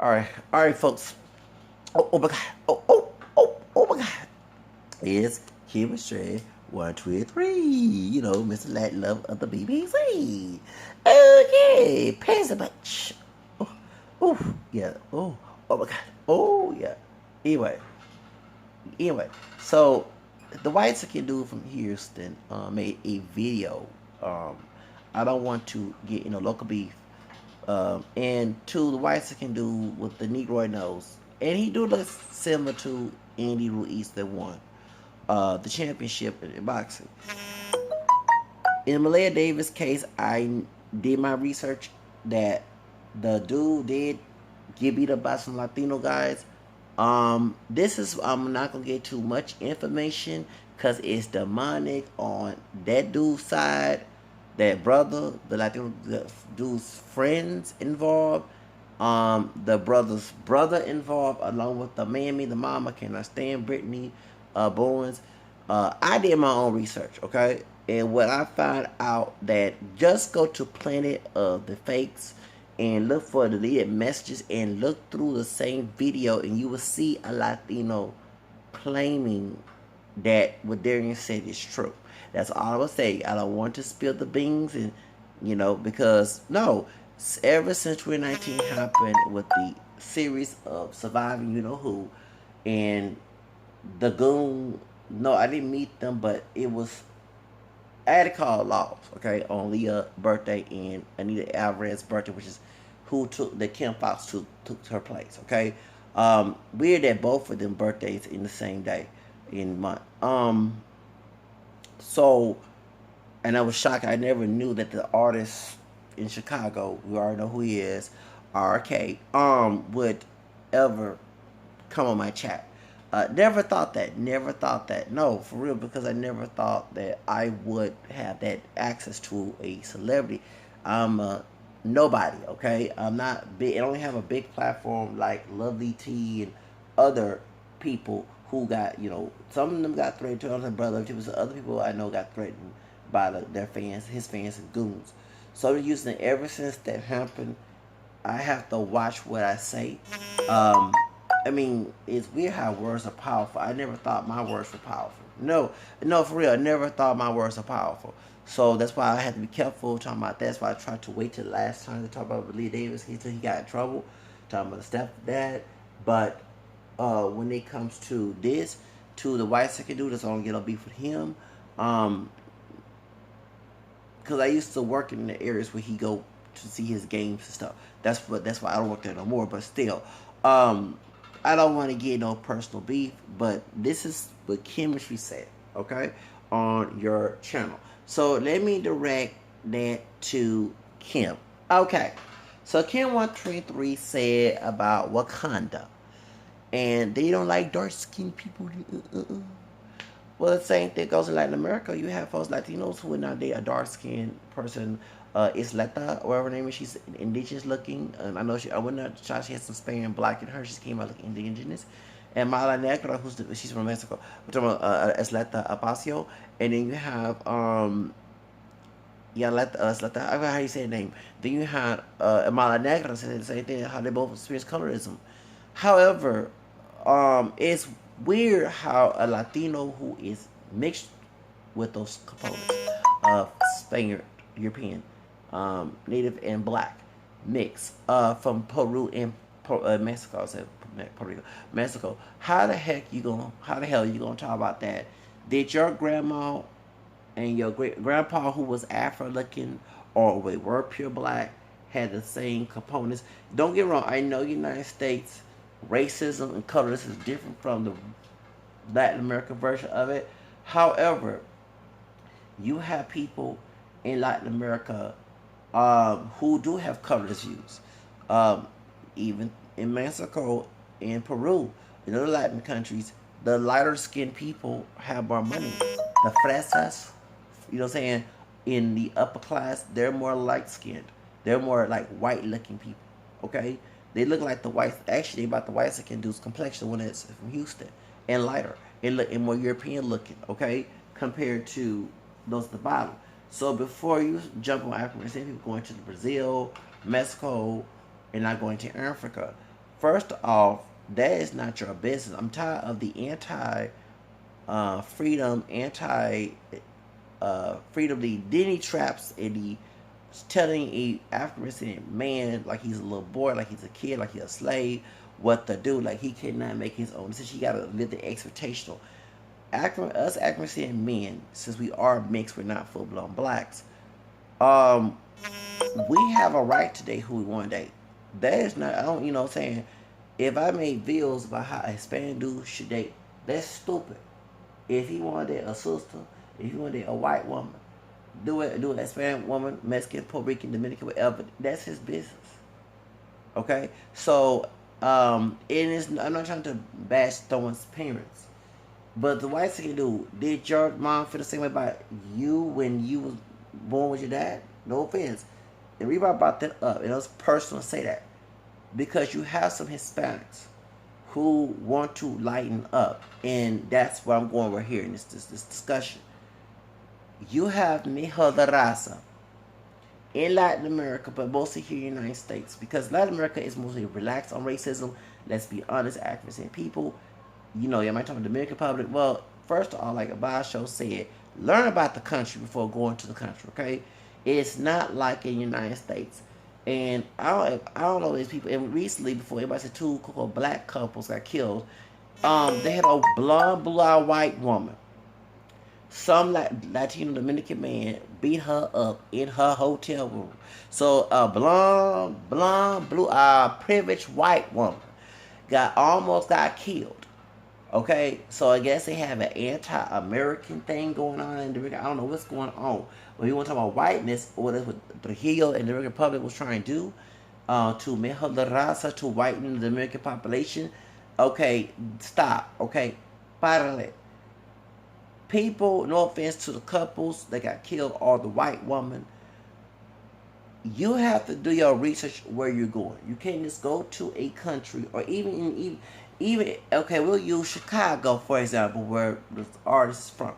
All right, folks. Oh my God. Oh my God. It's chemistry 123. Mr. Latin Love of the BBC. Okay, pass a bunch. Yeah. Oh my God. Oh yeah. Anyway, anyway. So the white Mexican dude from Houston made a video. Um, I don't want to get local beef. And two, the white Mexican dude with the Negroid nose, and he do look similar to Andy Ruiz that won the championship in boxing. In Malaya Davis' case, I did my research that the dude did get beat up by some Latino guys. This is I'm not gonna get too much information because it's demonic on that dude's side. That brother, the Latino dude's friends involved. The brother's brother involved, along with the mammy, the mama. Cannot stand Brittany Bowens. I did my own research, okay? And what I found out that just go to Planet of the Fakes and look for deleted messages and look through the same video and you will see a Latino claiming that what Darian said is true. That's all I will say. I don't want to spill the beans and because no, ever since 2019 happened with the series of Surviving You Know Who and the goon. No, I didn't meet them, but it was I had to call laws, okay, on Leah's birthday and Anita Alvarez's birthday, which is who took that Kim Fox took her place, okay. Weird that both of them birthdays in the same day in month. So, and I was shocked. I never knew that the artist in Chicago, we already know who he is, RK, would ever come on my chat. Never thought that. Never thought that. No, for real, because I never thought that I would have that access to a celebrity. I'm a nobody, okay? I'm not big. I only have a big platform like Lovely T and other people who got, some of them got threatened to other brother. Other people I know got threatened by their fans, his fans and goons. So I'm using it ever since that happened. I have to watch what I say. I mean, it's weird how words are powerful. I never thought my words were powerful. No, for real. I never thought my words were powerful. So that's why I had to be careful talking about that. That's why I tried to wait till the last time to talk about Lee Davis until he got in trouble, talking about the stepdad. But when it comes to this, to the white second dude that's gonna get a beef with him, because I used to work in the areas where he go to see his games and stuff. That's why I don't work there no more. But still, I don't want to get no personal beef. But this is what chemistry said, okay, on your channel. So let me direct that to Kim. Okay, so Kim 123 said about Wakanda, and they don't like dark skinned people. Well, the same thing goes in Latin America. You have folks Latinos who are not they a dark skinned person. Isleta, or whatever her name is, she's indigenous looking. I know I wouldn't know she has some Spanish black in her. She came out looking indigenous. And Mala Negra, she's from Mexico. We're talking about Isleta Apacio. And then you have Isleta, I forgot how you say the name. Then you had Mala Negra saying the same thing, how they both experience colorism. However, it's weird how a Latino who is mixed with those components of Spaniard, European, Native and Black mix from Peru and Mexico. I said Puerto Rico, Mexico. How the hell you gonna talk about that? Did your grandma and your great grandpa, who was Afro looking or were pure black, had the same components? Don't get me wrong. I know United States racism and colorism is different from the Latin American version of it. However, you have people in Latin America who do have colorless views. Even in Mexico and Peru, in other Latin countries, the lighter skinned people have more money. The fresas, you know what I'm saying, in the upper class, they're more light skinned. They're more like white looking people. Okay? They look like the white, actually, about the white skin dude's complexion, one that's from Houston, and lighter, and more European looking, okay, compared to those at the bottom. So before you jump on African people going to Brazil, Mexico, and not going to Africa, First off, that is not your business. I'm tired of the freedom, freedom, the Denny traps and the telling a African man like he's a little boy, like he's a kid, like he's a slave, what to do. Like he cannot make his own decision. He gotta live the expectational. Us African men, since we are mixed, we're not full blown blacks. Um, we have a right to date who we want to date. That is not, I don't, what I'm saying. If I made videos about how a Hispanic dude should date, that's stupid. If he wanted a sister, if he wanted a white woman, do a Hispanic woman, Mexican, Puerto Rican, Dominican, whatever. That's his business. Okay, so it is. I'm not trying to bash Thorne's parents, but the white thing dude, did your mom feel the same way about you when you was born with your dad? No offense. The reason I brought that up, and it was personal to say that, because you have some Hispanics who want to lighten up, and that's where I'm going right here in this discussion. You have mejorar raza in Latin America, but mostly here in the United States, because Latin America is mostly relaxed on racism. Let's be honest, African people, you might talk about the Dominican Republic. Well, first of all, like Abasho said, learn about the country before going to the country, okay? It's not like in the United States. And I don't know these people. And recently, before everybody said two black couples got killed, they had a blonde, blue-eyed white woman. Some Latino Dominican man beat her up in her hotel room. So a blonde, blue-eyed, privileged white woman almost got killed. Okay, so I guess they have an anti-American thing going on in the Dominican. I don't know what's going on. But you want to talk about whiteness, what Trujillo and the Dominican Republic was trying to do to mejorar la raza, to whiten the Dominican population. Okay, stop. Okay, párale. People, no offense to the couples that got killed or the white woman, you have to do your research where you're going. You can't just go to a country, or even okay, we'll use Chicago for example, where the artist is from,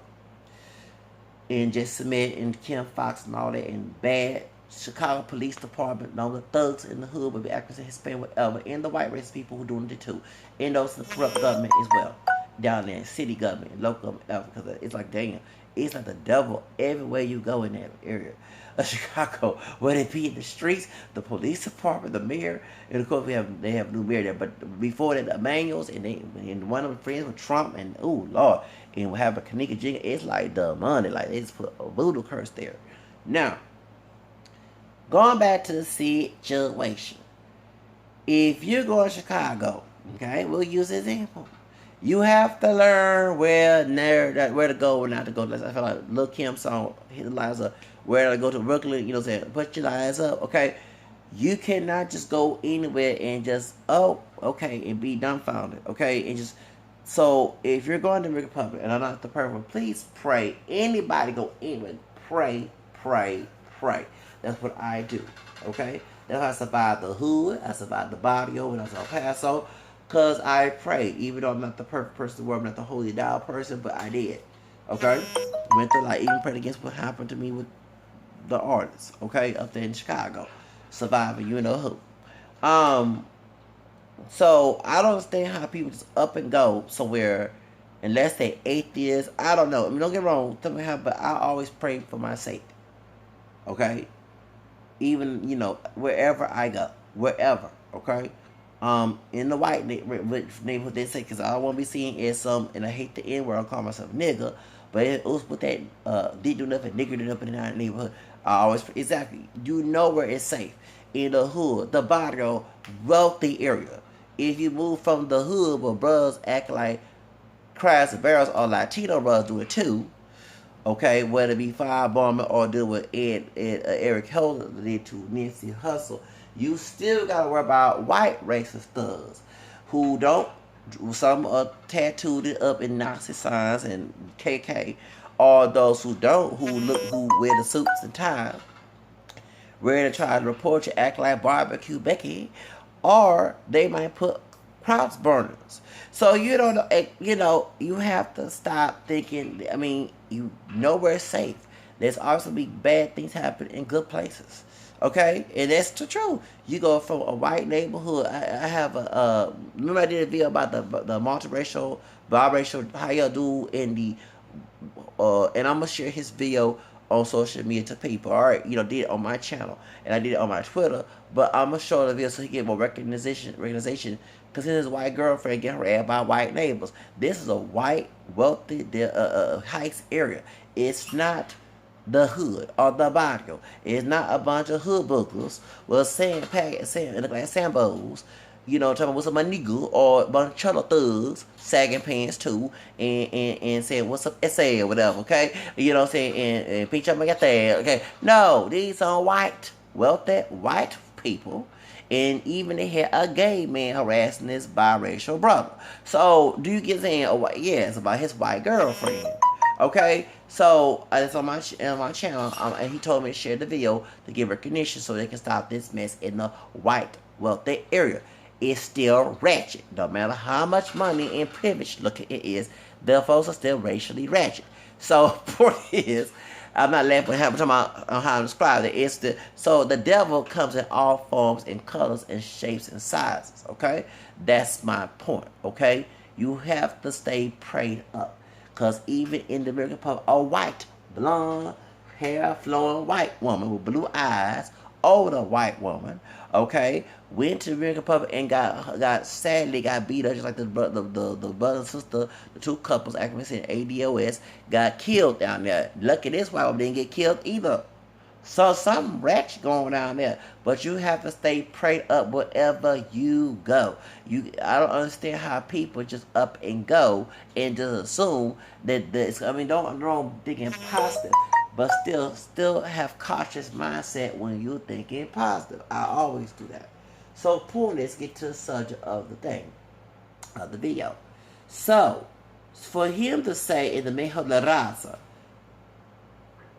and just submit and Kim Fox and all that, and bad Chicago Police Department, the thugs in the hood will be acting as Hispanic, whatever, and the white race people who doing it too, and those in the corrupt government as well, down there, city government, local government, because it's like, damn, it's like the devil everywhere you go in that area of Chicago, whether it be in the streets, the police department, the mayor, and of course they have new mayor there, but before that, the manuals, and one of them friends with Trump, and oh Lord, and we have a Kanika Jigga, it's like the money, like they just put a voodoo curse there. Now, going back to the situation, if you're going to Chicago, okay, we'll use an example. You have to learn where to go and not to go. I feel like Lil Kim song, hit the lines up, where to go to Brooklyn, saying, put your lines up, okay? You cannot just go anywhere and just, okay, and be dumbfounded, okay? And just, so if you're going to the Republic, and I'm not the perfect, please pray. Anybody go anywhere, pray. That's what I do, okay? That's how I survived the hood, I survived the barrio, and I was El Paso. Because I pray, even though I'm not the perfect person in the world, I'm not the holy dial person, but I did. Okay? Went through, even prayed against what happened to me with the artists, okay? Up there in Chicago. Surviving, you know who. So, I don't understand how people just up and go somewhere, unless they're atheists. I don't know. Don't get me wrong, tell me how, but I always pray for my safety. Okay? Even, wherever I go. Wherever, okay? In the white neighborhood, they say, because I don't want to be seen as some, and I hate the N word, I call myself nigga, but it was with that, did do nothing, nigger did up in the neighborhood. I always, exactly, you know where it's safe. In the hood, the barrio, wealthy area. If you move from the hood where brothers act like cries and barrels, or Latino brothers do it too, okay, whether it be firebombing or do what Eric Holder did to Nancy Hustle, you still gotta worry about white racist thugs who don't. Some are tattooed up in Nazi signs and KK, or those who don't, who wear the suits and ties, ready to try to report you, act like barbecue Becky, or they might put cross burners. So you don't know, you have to stop thinking. You know where it's safe. There's also be bad things happen in good places. Okay, and that's the truth. You go from a white neighborhood. I have a remember I did a video about the multiracial, biracial, how y'all do in the and I'm gonna share his video on social media to people. All right, did it on my channel and I did it on my Twitter, but I'm gonna show the video so he get more recognition, because his white girlfriend get harassed by white neighbors. This is a white, wealthy Heights area. It's not the hood or the barrio. It's not a bunch of hood bookers with sand, look like sambos, talking about what's up my nigga, or a bunch of cholo thugs, sagging pants too, and saying what's up SA or whatever, okay? You know what I'm saying? And pinch up my there, okay? No, these are white, wealthy white people. And even they had a gay man harassing his biracial brother. So, do you get saying, yeah, it's about his white girlfriend. Okay, so it's on my channel, and he told me to share the video to give recognition so they can stop this mess in the white wealthy area. It's still ratchet. No matter how much money and privilege it is, the folks are still racially ratchet. So, point is, I'm not laughing. I'm talking about how I describe it. So the devil comes in all forms and colors and shapes and sizes. Okay, that's my point. Okay, you have to stay prayed up. Because even in the American public, a white, blonde, hair flowing white woman with blue eyes, older white woman, okay, went to the American public and sadly got beat up, just like the brother and sister, the two couples, actually in ADOS, got killed down there. Lucky this white woman didn't get killed either. So something ratchet going down there, but you have to stay prayed up wherever you go. I don't understand how people just up and go and just assume that this. I mean, don't thinking positive, but still have cautious mindset when you thinking positive. I always do that. So, let's get to the subject of the thing, of the video. So, for him to say in the mejorar raza,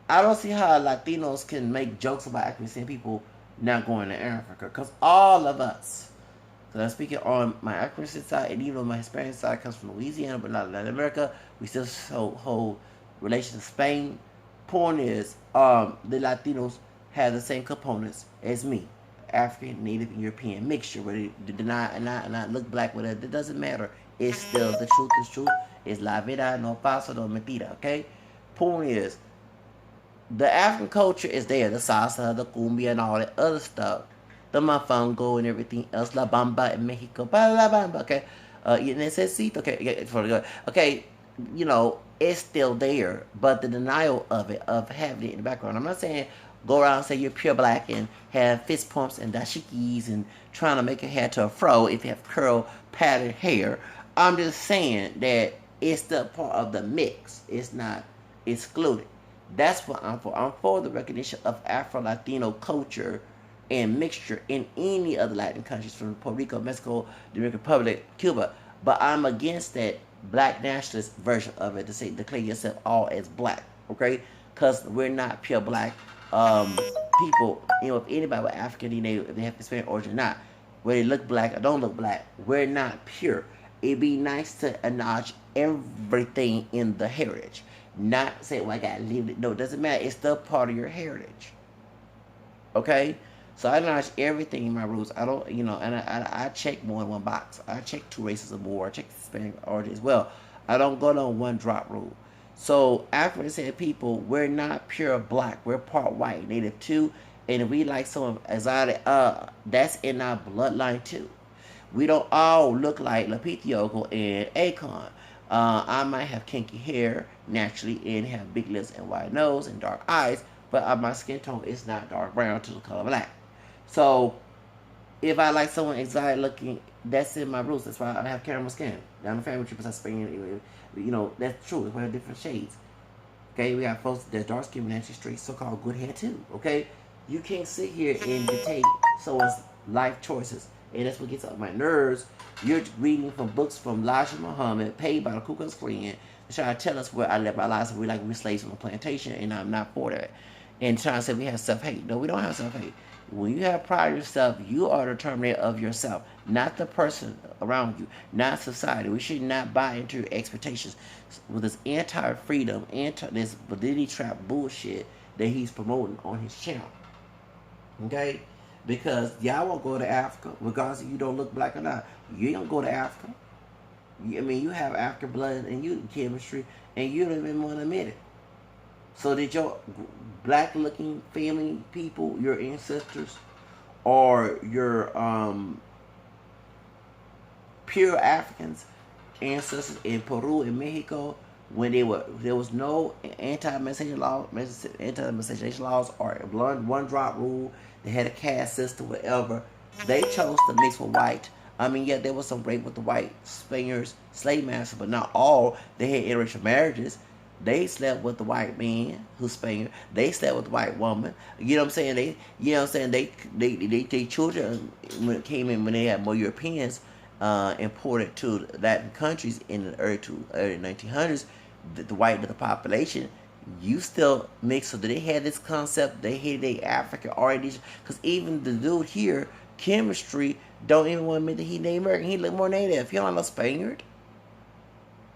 I don't see how Latinos can make jokes about African people not going to Africa. Because all of us, so I'm speaking on my African side, and even on my Hispanic side, comes from Louisiana, but not Latin America. We still hold relations to Spain. Point is, the Latinos have the same components as me. African, Native, and European mixture. Whether they deny and not look black, whatever, it doesn't matter. It's still the truth is truth. It's la vida, no falso, no mentira, okay? Point is, the African culture is there, the salsa, the cumbia, and all that other stuff. The mofongo and everything else, la bamba in Mexico, la bamba, okay? Necesito, okay, it's still there, but the denial of it, of having it in the background. I'm not saying go around and say you're pure black and have fist pumps and dashikis and trying to make your hair to a fro if you have curl patterned hair. I'm just saying that it's still part of the mix. It's not excluded. That's what I'm for. I'm for the recognition of Afro-Latino culture and mixture in any other Latin countries, from Puerto Rico, Mexico, Dominican Republic, Cuba. But I'm against that black nationalist version of it, to say declare yourself all as black, okay? Because we're not pure black people. If anybody with African DNA, if they have Hispanic origin or not, whether they look black or don't look black, we're not pure. It'd be nice to acknowledge everything in the heritage. Not say, well, I got to leave it. No, it doesn't matter. It's still part of your heritage. Okay? So I acknowledge everything in my roots. I don't, and I check more than one box. I check 2 races or more. I check Hispanic origin as well. I don't go on one drop rule. So African descendant people, we're not pure black. We're part white, native too. And if we like some exotic, that's in our bloodline too. We don't all look like Lapithioco and Akon. I might have kinky hair naturally and have big lips and wide nose and dark eyes, but my skin tone is not dark brown to the color black. So if I like someone exotic looking, that's in my roots. That's why I have caramel skin. Down the family tree, besides Spain, that's true. We have different shades. Okay, we got folks that dark skin, naturally straight, so-called good hair too. Okay, you can't sit here and dictate someone's life choices. And that's what gets on my nerves. You're reading from books from Elijah Muhammad, paid by the Ku Klux Klan, trying to tell us where I live my lives, and we're slaves on the plantation, and I'm not for that. And trying to say we have self-hate. No, we don't have self-hate. When you have pride in yourself, you are the terminator of yourself, not the person around you, not society. We should not buy into your expectations with this anti-freedom, this validity trap bullshit that he's promoting on his channel. Okay? Because y'all won't go to Africa, regardless if you don't look black or not. You ain't gonna go to Africa. I mean, you have African blood and you chemistry, and you don't even want to admit it. So did your black-looking family people, your ancestors, or your pure Africans ancestors in Peru and Mexico, when there was no anti-miscegenation laws or one drop rule, they had a caste system, whatever. They chose to mix with white. I mean, yeah, there was some rape with the white Spaniards, slave masters, but not all. They had interracial marriages. They slept with the white man who's Spaniard. They slept with the white woman. You know what I'm saying? They children when it came in when they had more Europeans imported to Latin countries in the early 1900s. The white of the population, you still mix. So they had this concept. They hated their African origin because even the dude here, chemistry, don't even want to admit that he native American. He look more native. He don't know Spaniard.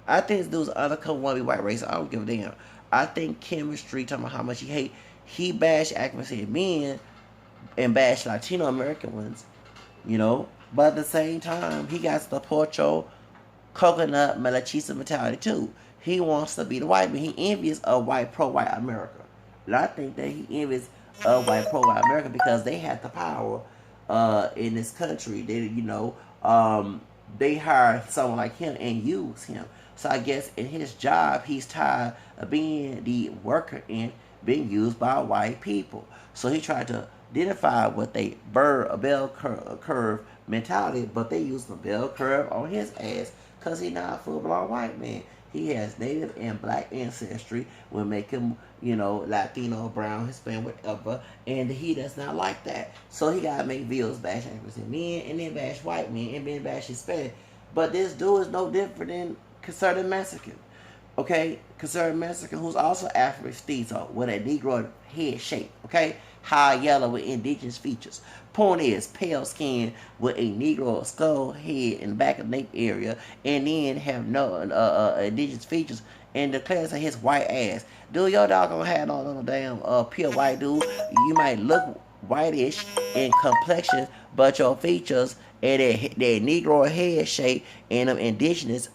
I think this dude's undercover want to be white race. I don't give a damn. I think chemistry, talking about how much he hate, he bashed accuracy men and bashed Latino American ones, you know. But at the same time, he got the Porcho coconut malachisa mentality too. He wants to be the white man. He envious of white pro-white America. And I think that he envious of white pro-white America because they had the power in this country. They hired someone like him and used him. So I guess in his job, he's tired of being the worker and being used by white people. So he tried to identify with a bell curve mentality, but they used the bell curve on his ass because he's not a full-blown white man. He has native and black ancestry, will make him, Latino, brown, Hispanic, whatever, and he does not like that. So he got to make videos bash African men and then bash white men and then bash Hispanic. But this dude is no different than conservative Mexican. Okay, conservative Mexican who's also Afro-mestizo with a Negro head shape. Okay, high yellow with indigenous features. Point is, pale skin with a Negro skull head in the back of the nape area, and then have no indigenous features, and declares his white ass. Dude, your dog gonna have no damn pure white dude. You might look whitish in complexion, but your features and that Negro head shape and them indigenous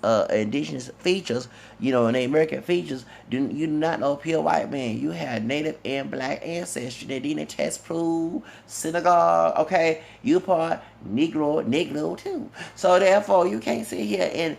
features, and the American features, you do not know pure white man. You have native and black ancestry. They didn't test prove synagogue. Okay, you part Negro too. So therefore, you can't sit here and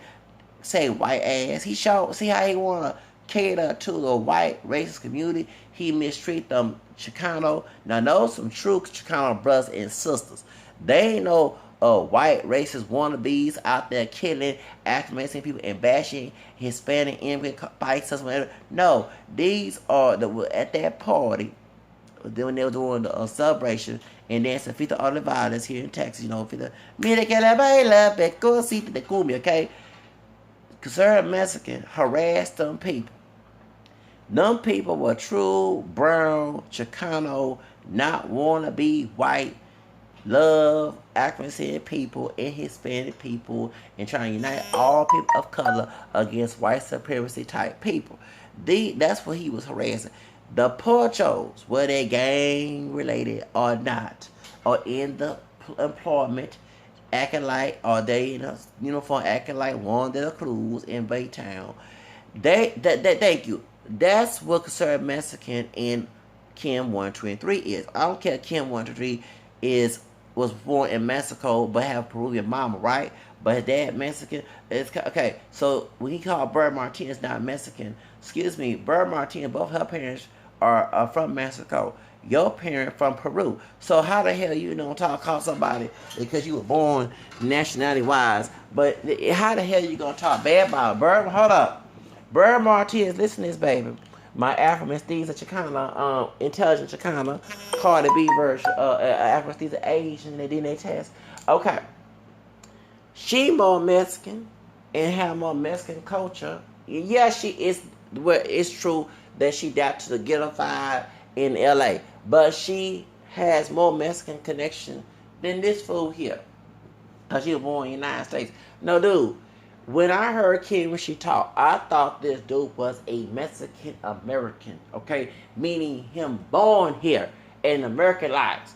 say white ass. See how he wanna cater to the white racist community. He mistreat them Chicano. Now those some true Chicano brothers and sisters. They ain't no white racist wannabes out there killing African people and bashing Hispanic immigrant fights. Whatever. No, these are at that party when they were doing the celebration and dancing Fita Olivares here in Texas. Fita Mira que la baila pecosita de cumbia. Okay, conservative Mexican harassed them people. Them people were true brown Chicano, not wanna be white, love African people and Hispanic people, and trying to unite all people of color against white supremacy type people. That's what he was harassing. The Porchos, were they gang related or not, or in the employment, acting like, are they in a uniform acting like Juan de la Cruz in Baytown? Thank you. That's what conservative Mexican in Kim 123 is. I don't care if Kim 123 was born in Mexico but have a Peruvian mama, right? But his dad Mexican. It's okay. So when he called Bird Martinez not Mexican, excuse me, Bird Martinez, both her parents are from Mexico. Your parent from Peru. So how the hell you don't call somebody because you were born nationality wise? But how the hell you gonna talk bad about Bird? Hold up. Bird Martinez, listen to this, baby. My Afro-mestiza Chicana, intelligent Chicana, Cardi B version, Afro-mestiza Asian, they did their test. Okay. She more Mexican and have more Mexican culture. Yeah, she is, well, it's true that she got to the ghetto vibe in LA, but she has more Mexican connection than this fool here. Because she was born in the United States. No, dude. When I heard Kim when she talked, I thought this dude was a Mexican American, okay? Meaning him born here in American lives.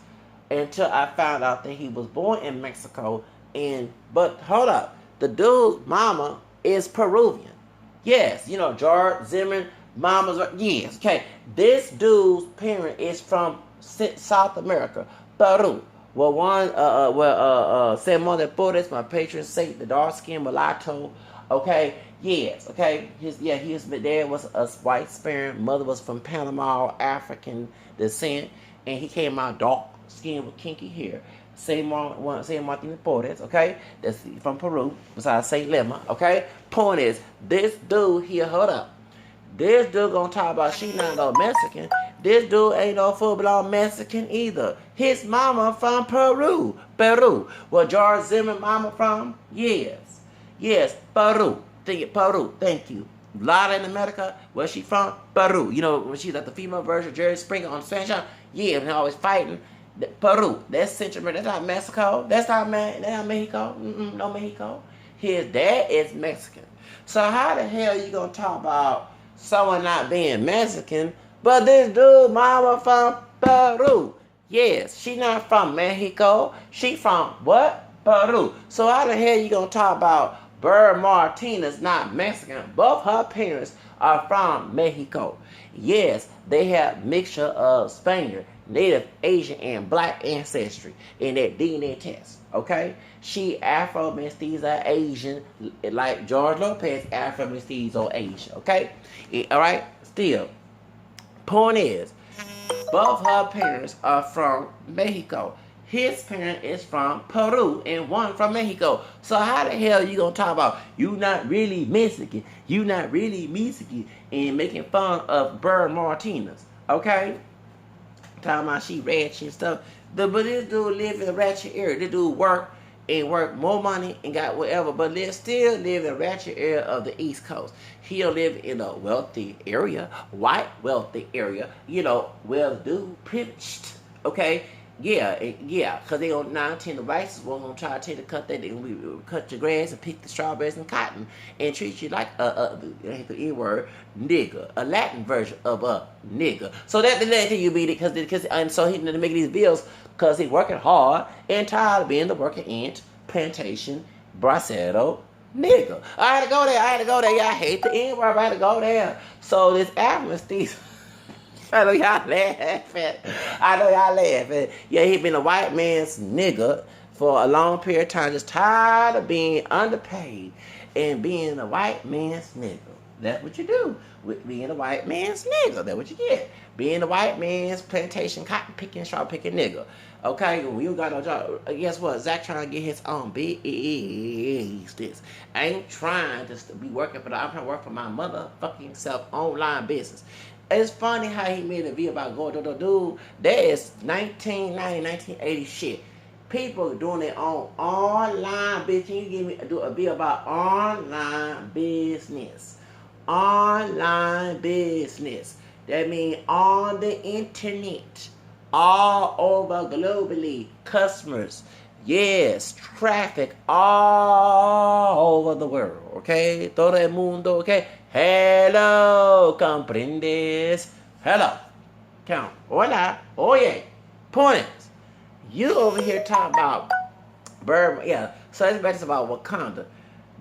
until I found out that he was born in Mexico. But hold up, the dude mama is Peruvian. Yes, you know George Zimmerman, mama's yes. Okay, this dude's parent is from South America, Peru. Simon de Portes, my patron saint, the dark skinned mulatto. Okay, yes, okay. His dad was a white sperm, mother was from Panama, African descent, and he came out dark skin with kinky hair. San Martin Portes, okay? That's from Peru, besides St. Lema, okay? Point is, this dude here, hold up. This dude gonna talk about she not no Mexican. This dude ain't no full-blown Mexican either. His mama from Peru. Where George Zimmerman mama from? Yes, Peru. Peru, thank you. Latin America, where she from? Peru. You know, when she's like the female version of Jerry Springer on Sunshine? Yeah, and always fighting. Peru, that's Central America. That's not Mexico. That's not Mexico. No Mexico. His dad is Mexican. So how the hell you gonna talk about someone not being Mexican, but this dude mama from Peru? Yes, she not from Mexico. She from what? Peru. So how the hell you gonna talk about Bird Martinez not Mexican? Both her parents are from Mexico. Yes, they have mixture of Spaniard, Native Asian, and Black ancestry in that DNA test. Okay, she Afro mestiza Asian, like George Lopez Afro mestizo Asian. Okay, all right. Still, point is, both her parents are from Mexico. His parent is from Peru and one from Mexico. So how the hell you gonna talk about you not really Mexican? You not really Mexican and making fun of Bird Martinez? Okay, talking about she ratchet and stuff. But this dude live in a ratchet area. This dude work more money and got whatever, but still live in a ratchet area of the East Coast. He don't live in a wealthy area, white wealthy area. You know, well-to-do, privileged. Okay. Yeah, because they on 9-10 the vices won't gonna try to cut that. They gonna cut your grass and pick the strawberries and cotton and treat you like the E-word nigga, a Latin version of a nigga. So that you beat it because and so he to make these bills because he's working hard and tired of being the working ant, plantation, bracero nigga. I had to go there. Yeah, I hate the N-word. I had to go there. So this amnesty. I know y'all laughing. Yeah, he been a white man's nigga for a long period of time, just tired of being underpaid and being a white man's nigga. That's what you do with being a white man's nigga. That's what you get. Being a white man's plantation, cotton picking, straw picking nigga. Okay, when you got no job, guess what? Zach trying to get his own business. I ain't trying to be working I'm trying to work for my motherfucking self online business. It's funny how he made a video about going to that is 1990, 1980 shit. People doing their own online business. You give me do a video about online business. Online business. That means on the internet. All over globally. Customers. Yes, traffic all over the world, okay? Todo el mundo, okay? Hello, comprendes? Hello. Count. Hola. Oye. Points. You over here talking about Burma. Yeah, so it's about Wakanda.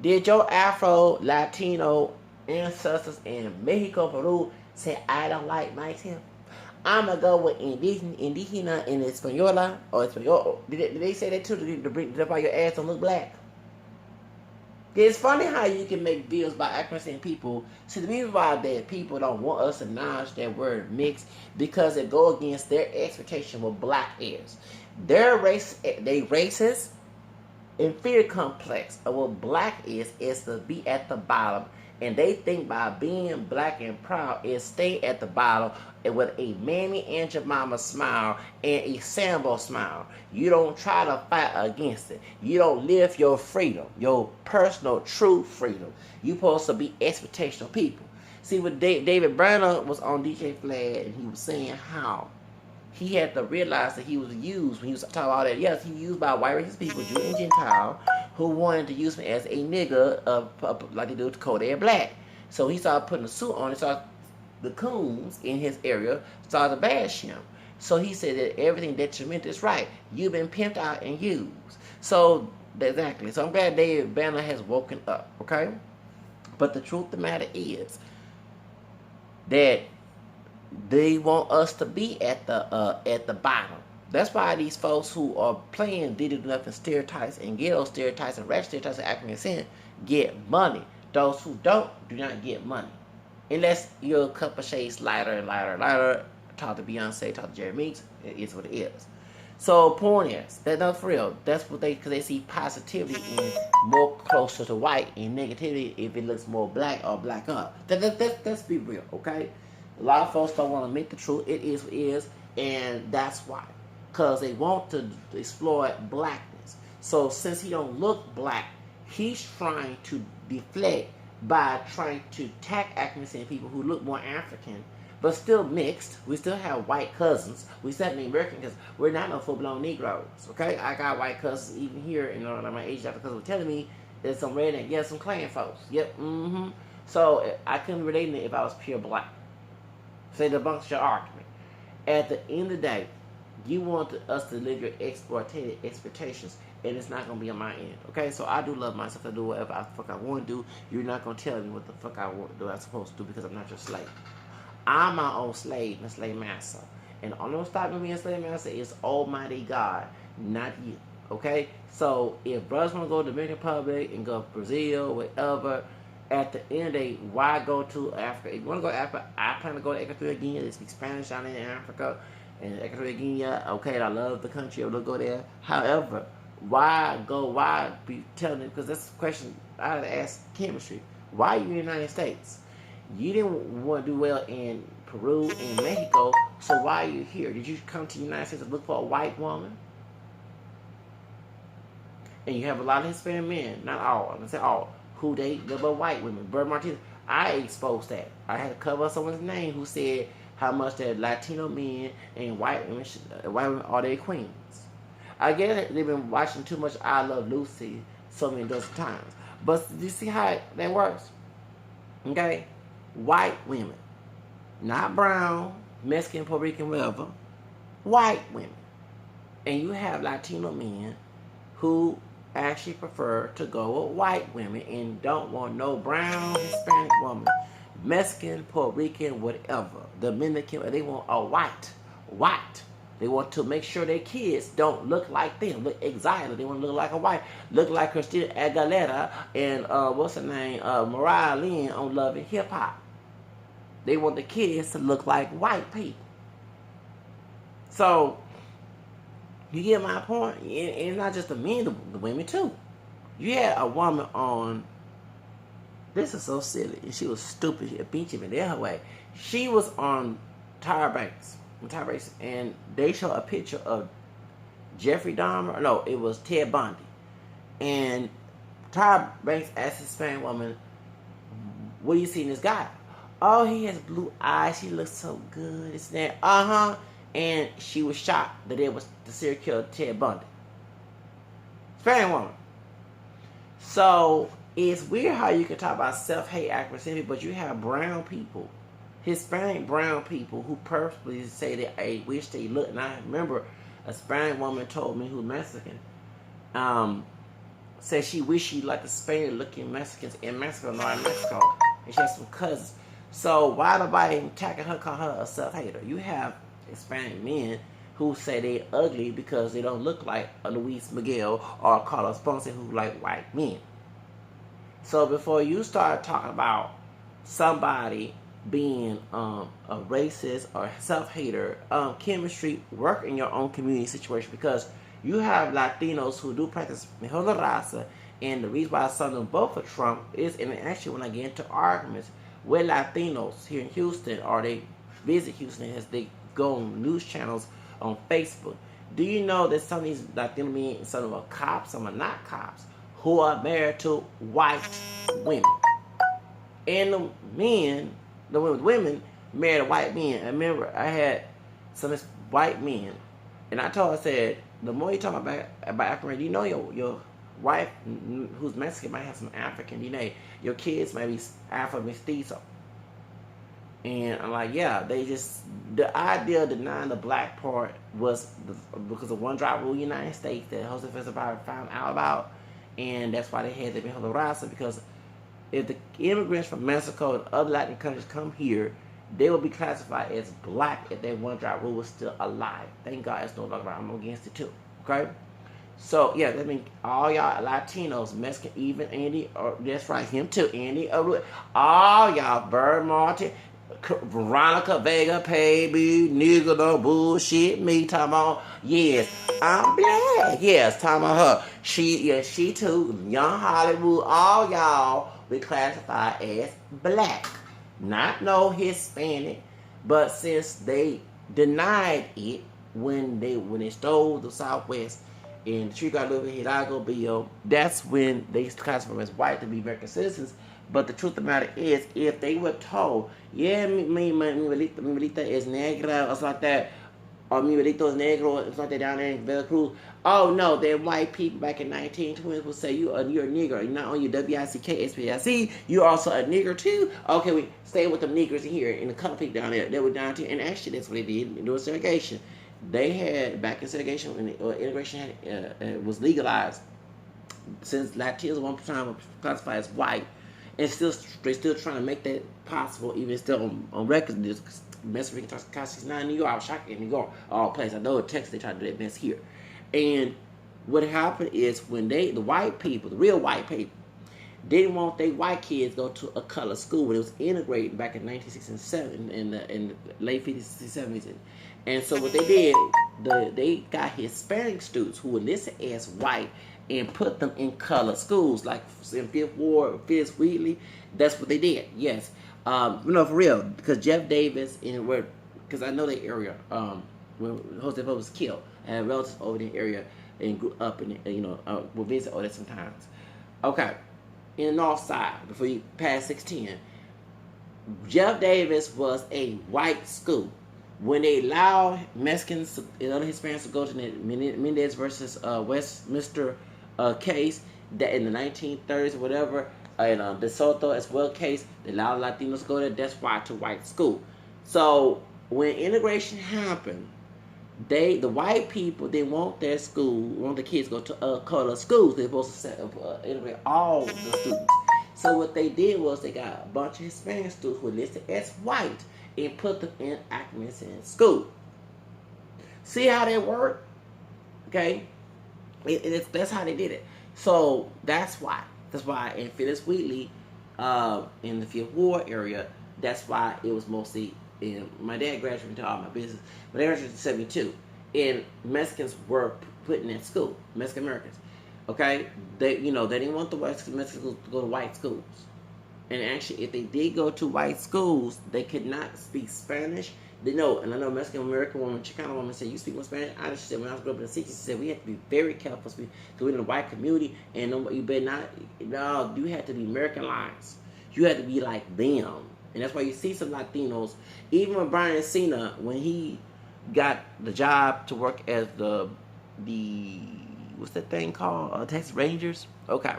Did your Afro Latino ancestors in Mexico, Peru say, I don't like myself? I'm going to go with Indígena in Española or Español. Did they say that too? To bring up your ass and look black? It's funny how you can make videos by accuracy people. See, the reason why that people don't want us to acknowledge that word mixed because it go against their expectation what black is. They racist and fear complex of what black is to be at the bottom. And they think by being black and proud is stay at the bottom with a Mammy and your mama smile and a Sambo smile. You don't try to fight against it. You don't live your freedom, your personal true freedom. You supposed to be expectational people. See, when David Brenner was on DJ Flag and he was saying how he had to realize that he was used when he was talking about that. Yes, he was used by white racist people, Jew and Gentile, who wanted to use him as a nigga, like they do with Kodak Black. So he started putting a suit on and started the coons in his area started to bash him. So he said that everything detrimental is right. You've been pimped out and used. So, exactly. So I'm glad David Banner has woken up, okay? But the truth of the matter is that they want us to be at the bottom. That's why these folks who are playing Diddy Do Nothing stereotypes and ghetto stereotypes and rap stereotypes and African descent get money. Those who don't do not get money. Unless you're a couple shades lighter and lighter and lighter. Talk to Beyonce, talk to Jerry Meeks. It is what it is. So point is, that's not for real. That's what because they see positivity in more closer to white and negativity if it looks more black or black up. Let's be real, okay? A lot of folks don't want to admit the truth. It is what it is, and that's why. Because they want to exploit blackness. So since he don't look black, he's trying to deflect by trying to attack African people who look more African, but still mixed. We still have white cousins. We still have the American cousins. We're not no full-blown Negroes, okay? I got white cousins even here, my age after cousins were telling me there's some redneck, yeah, some Klan folks. Yep, So I couldn't relate to it if I was pure black. Say the bunch your argument. At the end of the day, you want us to live your exploitative expectations, and it's not going to be on my end, okay? So I do love myself. I do whatever the fuck I want to do. You're not going to tell me what the fuck I want to do. I'm supposed to do because I'm not your slave. I'm my own slave and slave master. And all I'm stopping me a slave master is Almighty God, not you, okay? So if brothers want to go to the Dominican Republic and go to Brazil, whatever, at the end of the day, why go to Africa? If you want to go to Africa, I plan to go to Equatorial Guinea. They speak Spanish down in Africa. And Equatorial Guinea, okay, I love the country. I will go there. However, why go? Why be telling it? Because that's the question I had to ask chemistry. Why are you in the United States? You didn't want to do well in Peru and Mexico, so why are you here? Did you come to the United States to look for a white woman? And you have a lot of Hispanic men, not all, I'm say all, who date but white women. Bert Martinez, I exposed that. I had to cover someone's name who said how much that Latino men and white women are their queens. I guess they've been watching too much I Love Lucy so many dozen times. But you see how that works? Okay? White women. Not brown, Mexican, Puerto Rican, whatever. White women. And you have Latino men who actually prefer to go with white women and don't want no brown, Hispanic woman, Mexican, Puerto Rican, whatever, Dominican, they want a white. They want to make sure their kids don't look like them, look exotic. They want to look like a white, look like Christina Aguilera and Mariah Lynn on Love and Hip Hop. They want the kids to look like white people. So you get my point? And it's not just the men, the women too. You had a woman on, this is so silly, and she was stupid, she beat you in her way. She was on Tyra Banks, and they show a picture of Jeffrey Dahmer, no, it was Ted Bundy. And Tyra Banks asked this Hispanic woman, what do you see in this guy? Oh, he has blue eyes, he looks so good, it's that, and she was shocked that it was the serial killer Ted Bundy. Hispanic woman. So it's weird how you can talk about self-hate accuracy, but you have brown people, Hispanic brown people, who purposely say that they wish they looked. And I remember a Hispanic woman told me, who's Mexican, said she wished she liked the Spanish-looking Mexicans in Mexico, not in Mexico, and she has some cousins. So why nobody attacking her, call her a self-hater? You have Hispanic men who say they ugly because they don't look like a Luis Miguel or Carlos Ponce who like white men. So before you start talking about somebody being a racist or self-hater, chemistry, work in your own community situation, because you have Latinos who do practice mejorar raza, and the reason why I saw them vote for Trump is, and actually when I get into arguments with Latinos here in Houston, or they visit Houston as they go on news channels on Facebook, do you know that some of these Latino men, some of them are cops, some are not cops, who are married to white women? And the men, the women married to white men. I remember I had some white men, and I told her, I said, the more you talk about African, you know your wife who's Mexican might have some African DNA. Your kids might be Afro mestizo. And I'm like, yeah, the idea of denying the black part was because of one drop rule in the United States that Jose Festival found out about. And that's why they had to mejorar raza, because if the immigrants from Mexico and other Latin countries come here, they will be classified as black if that one drop rule was still alive. Thank God it's no longer. I'm against it too. Okay? So yeah, that means all y'all Latinos, Mexican, even Andy, or that's right, him too, Andy, all y'all, Bird Martin, Veronica Vega, Paybe, nigga, no bullshit, me talking about, yes, I'm black, yes, talking about her, she too, young Hollywood, all y'all be classified as black, not no Hispanic, but since they denied it when they stole the Southwest and the tree got a little bit Hidalgo bill, that's when they classified them as white to be American citizens. But the truth of the matter is, if they were told, yeah, mi abuelita is negra, or something like that, or mi abuelito is negro, or something like that down there in Veracruz, oh no, then white people back in 1920s would say you're a nigger. You're not only WICK, you're also a nigger too. Okay, we stay with the niggers here and the color people down there. They were down here, and actually that's what they did during segregation. They had, back in segregation when integration was legalized, since Latinos one time were classified as white, and they're still trying to make that possible, even still on record. Mexican Constitution, not in New York. I was shocked in New York, all places. I know in Texas they try to do that mess here. And what happened is when the white people, the real white people, didn't want their white kids go to a color school when it was integrated back in 1967 in the late 50s, 60s, 70s. And so what they did, they got Hispanic students who were listed as white and put them in color schools, like in Fifth Ward, Fifth Wheatley. That's what they did. Yes, for real, because Jeff Davis because I know that area. When Jose Pope was killed, I had relatives over the area and grew up in it, will visit over there sometimes. Okay, in the North Side, before you pass 610, Jeff Davis was a white school. When they allowed Mexicans and other Hispanics to go to the Mendez versus Westminster case that in the 1930s or whatever, and De Soto as well case, they allowed Latinos to go there. That's why to white school. So when integration happened, the white people didn't want their school, want the kids to go to color schools. They're supposed to integrate all the students. So what they did was they got a bunch of Hispanic students who were listed as white and put them in Ackerman's school. See how they work? Okay? That's how they did it. So that's why. That's why in Phyllis Wheatley, in the Fifth Ward area, that's why it was mostly in. My dad graduated into all my business. My dad graduated in 72. And Mexicans were put in that school. Mexican Americans. Okay? They didn't want the Mexicans to go to white schools. And actually, if they did go to white schools, they could not speak Spanish. They know, and I know Mexican American woman, Chicano woman said, "You speak more Spanish." I just said when I was growing up in the 60s, she said we have to be very careful because we're in a white community, and you better not. No, you have to be Americanized. You have to be like them, and that's why you see some Latinos. Even when Brian Encina, when he got the job to work as the what's that thing called? Texas Rangers. Okay.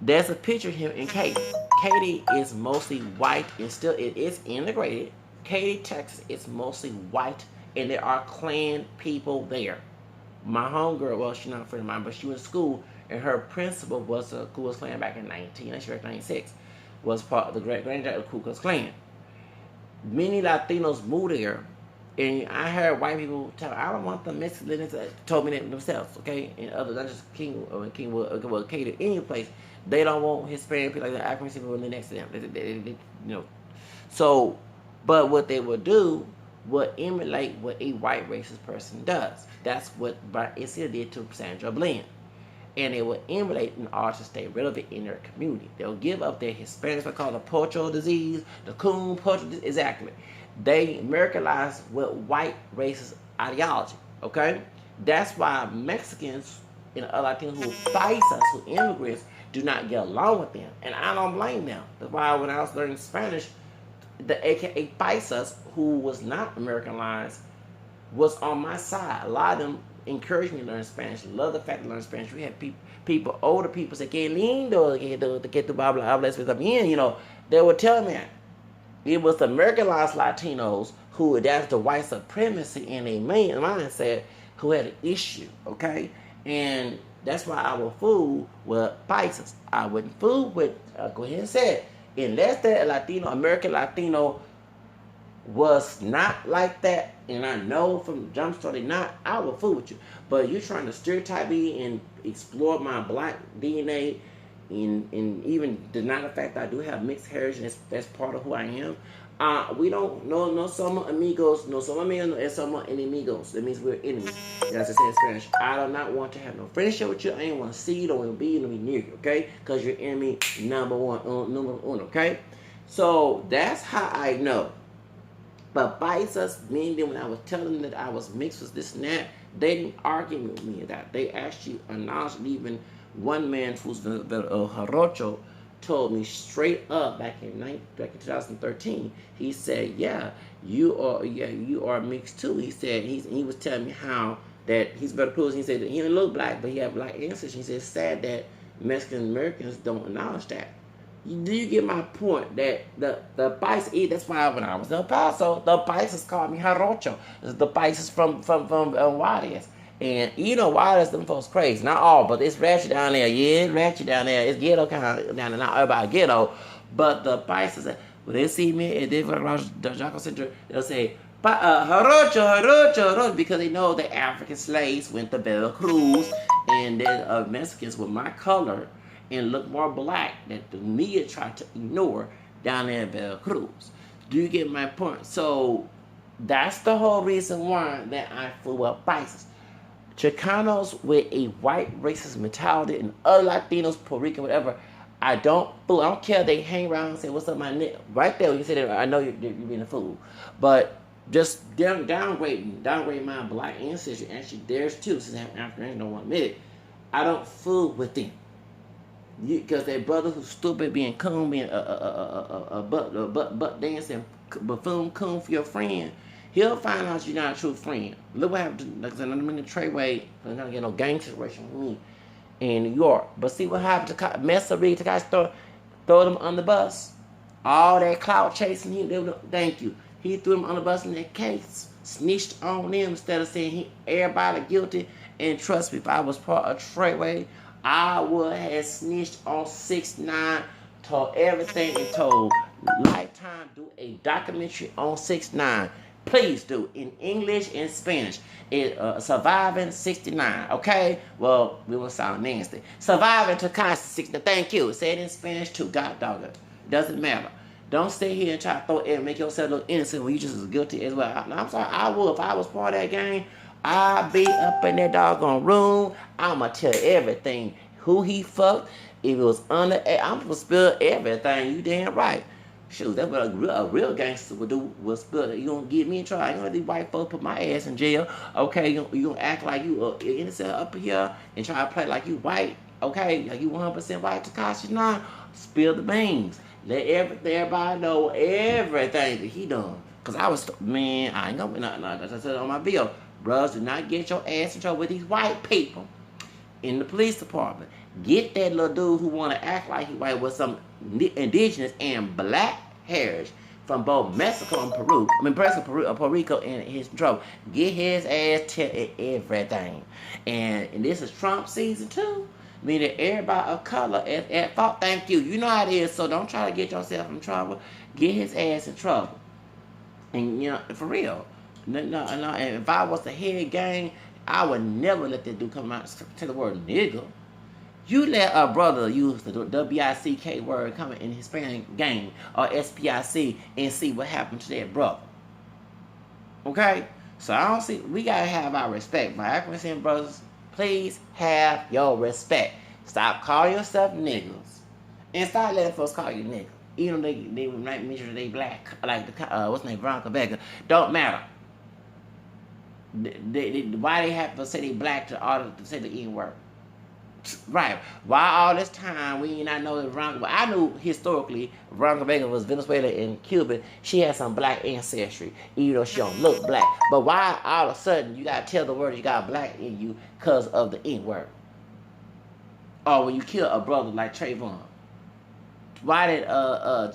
There's a picture of him in Katy. Katy is mostly white and still it is integrated. Katy, Texas is mostly white and there are Klan people there. My homegirl, well, she's not a friend of mine, but she went to school and her principal was a Ku Klux Klan back in 1996. Was part of the granddaughter of the Ku Klux Klan. Many Latinos moved there, and I heard white people tell, I don't want the Mexicans, told me that themselves, okay? And others, not just Kingwood, Katy, any place. They don't want Hispanic people like the African people next to them. They. So, but what they would do would emulate what a white racist person does. That's what Encina did to Sandra Bland. And they would emulate in order to stay relevant in their community. They'll give up their Hispanics, what called the Pocho disease, the Coon Pocho disease, exactly. They Americanize with white racist ideology, okay? That's why Mexicans and other Latinos who fight us, who immigrants, do not get along with them. And I don't blame them. That's why when I was learning Spanish, the AKA Paisas, who was not Americanized, was on my side. A lot of them encouraged me to learn Spanish. Love the fact to learn Spanish. We had people, older people say, "Que lindo, que tu hablas bien," They would tell me that. It was the Americanized Latinos who adapted to white supremacy in a mindset who had an issue, okay? And that's why I would fool with Pisces. I wouldn't fool with, go ahead and say it, unless that American Latino was not like that, and I know from the jump start they not, I will fool with you. But you're trying to stereotype me and explore my black DNA and even deny the fact that I do have mixed heritage and that's part of who I am. We don't know no somos amigos, no somos amigos, no somos enemigos. That means we're enemies. That's the same in Spanish. I do not want to have no friendship with you. I ain't want to see you, don't want to be near you, okay? Because you're enemy number one, okay? So that's how I know. But Pisces, meaning when I was telling them that I was mixed with this and that, they didn't argue with me that. They actually acknowledged. Even one man who's Jarocho told me straight up back in 2013. He said, "Yeah, you are mixed too." He said he was telling me how that he's better clothes. He said that he didn't look black, but he had black ancestors. He said it's sad that Mexican Americans don't acknowledge that. Do you get my point? That the Pisces, that's why when I was in El Paso, the Pisces called me Jarocho. The Pisces from Juarez. And you know Juarez, them folks crazy. Not all, but it's ratchet down there. Yeah, it's ratchet down there. It's ghetto kind of down there. Not everybody ghetto. But the Pisces, when they see me and they across the Jaco Center, they'll say, Jarocho, Jarocho, Jarocho, because they know that African slaves went to Veracruz and then Mexicans with my color and look more black that the media tried to ignore down there in Veracruz. Do you get my point? So that's the whole reason why that I flew up Pisces. Chicanos with a white racist mentality and other Latinos, Puerto Rican, whatever, I don't care if they hang around and say, what's up, my nigga? Right there, you say that, I know you're being a fool. But just downgrade my black ancestry. Actually, theirs too, since Africans don't want to admit it. I don't fool with them. Because that brother who's stupid being coon, being butt dancing buffoon coon for your friend, he'll find out you're not a true friend. Look what happened to, like I said, I'm in the Treyway, I'm not get no gang situation with me in New York. But see what happened to Messery, to guys throw them on the bus. All that clout chasing, thank you. He threw them on the bus in that case, snitched on them instead of saying everybody guilty. And trust me, if I was part of Treyway, I would have snitched on 6ix9ine, told everything, and told Lifetime do a documentary on 6ix9ine. Please do, in English and Spanish. Surviving 69, okay? Well, we will sound nasty. Surviving Tekashi 69, thank you. Say it in Spanish too, god dog it. Doesn't matter. Don't stay here and try to throw it and make yourself look innocent when you just as guilty as well. I'm sorry, I would if I was part of that game. I'll be up in that doggone room. I'ma tell everything. Who he fucked. If it was under, I'm gonna spill everything. You damn right. Shoot, that's what a real gangster would do. Would spill it. You gonna get me in trouble. I ain't gonna let these white folks put my ass in jail. Okay, you gonna act like you innocent up here and try to play like you white. Okay, like you 100% white. Tekashi 9. Spill the beans. Let everybody know everything that he done. Cause I was, man, I ain't gonna, as I said on my video. Bros, do not get your ass in trouble with these white people in the police department. Get that little dude who want to act like he white with some indigenous and black heritage from both Mexico and Peru. Puerto Rico, and he's in trouble. Get his ass to everything. And this is Trump season too. Meaning everybody of color at fault. Thank you. You know how it is, so don't try to get yourself in trouble. Get his ass in trouble. And, you know, for real. No, and if I was the head gang, I would never let that dude come out and say the word nigga. You let a brother use the W-I-C-K word coming in Hispanic gang or S-P-I-C and see what happened to that brother. Okay? So I don't see, we gotta have our respect. My African brothers, please have your respect. Stop calling yourself niggas. And stop letting folks call you nigga. Even though they might mention they black, like what's his name, Veronica Becker. Don't matter. Why they have to say they black to say the N word? Right. Why all this time we not know that Veronica? Well, I knew historically Veronica Becker was Venezuelan and Cuban. She had some black ancestry, even though she don't look black. But why all of a sudden you gotta tell the world you got black in you because of the N word? Or when you kill a brother like Trayvon. Why did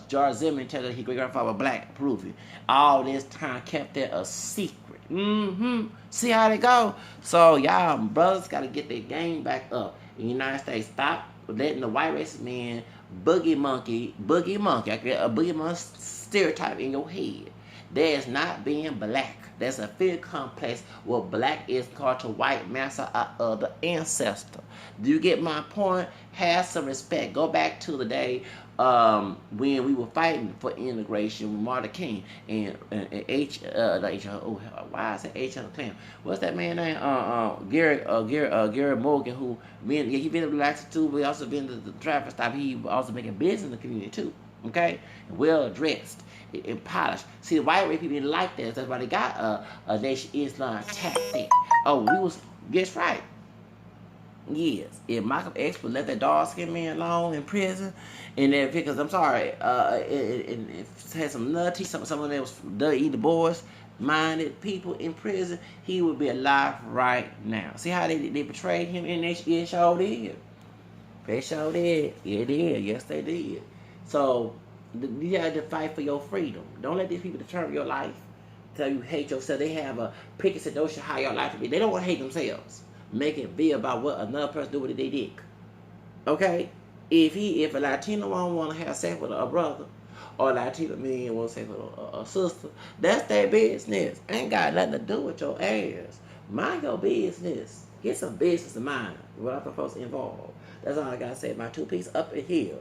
George Zimmerman tell her his great grandfather was black? Prove it. All this time kept that a secret. See how they go? So y'all brothers gotta get their game back up. In the United States, stop letting the white racist man boogie monkey, I get a boogie monkey stereotype in your head. There is not being black. There's a fear complex where black is called to white master of the ancestor. Do you get my point? Have some respect. Go back to the day when we were fighting for integration with Martin King and why is it H on the plan? What's that man name? Gary Morgan, who he been relaxed too, but he also been to the traffic stop. He also making business in the community too. Okay, well dressed and polished. See, the white race people didn't like that. That's why they got a Nation Islam tactic. Oh, we was guess right. Yes, if Malcolm X would let that dark skinned man alone in prison, and then because I'm sorry, it had some nutty, someone that was eating the boys minded people in prison, he would be alive right now. See how they betrayed him in that show did. They sure did. It did. Yes, they did. So you have to fight for your freedom. Don't let these people determine your life. Tell you hate yourself. They have a preconceived notion how your life will be. They don't want to hate themselves. Make it be about what another person do with they dick. Okay? If a Latino woman want to have sex with a brother, or a Latino man want to sex with a sister, that's their business. Ain't got nothing to do with your ass. Mind your business. Get some business in mind without the folks involved. That's all I gotta say. My 2 piece up in here.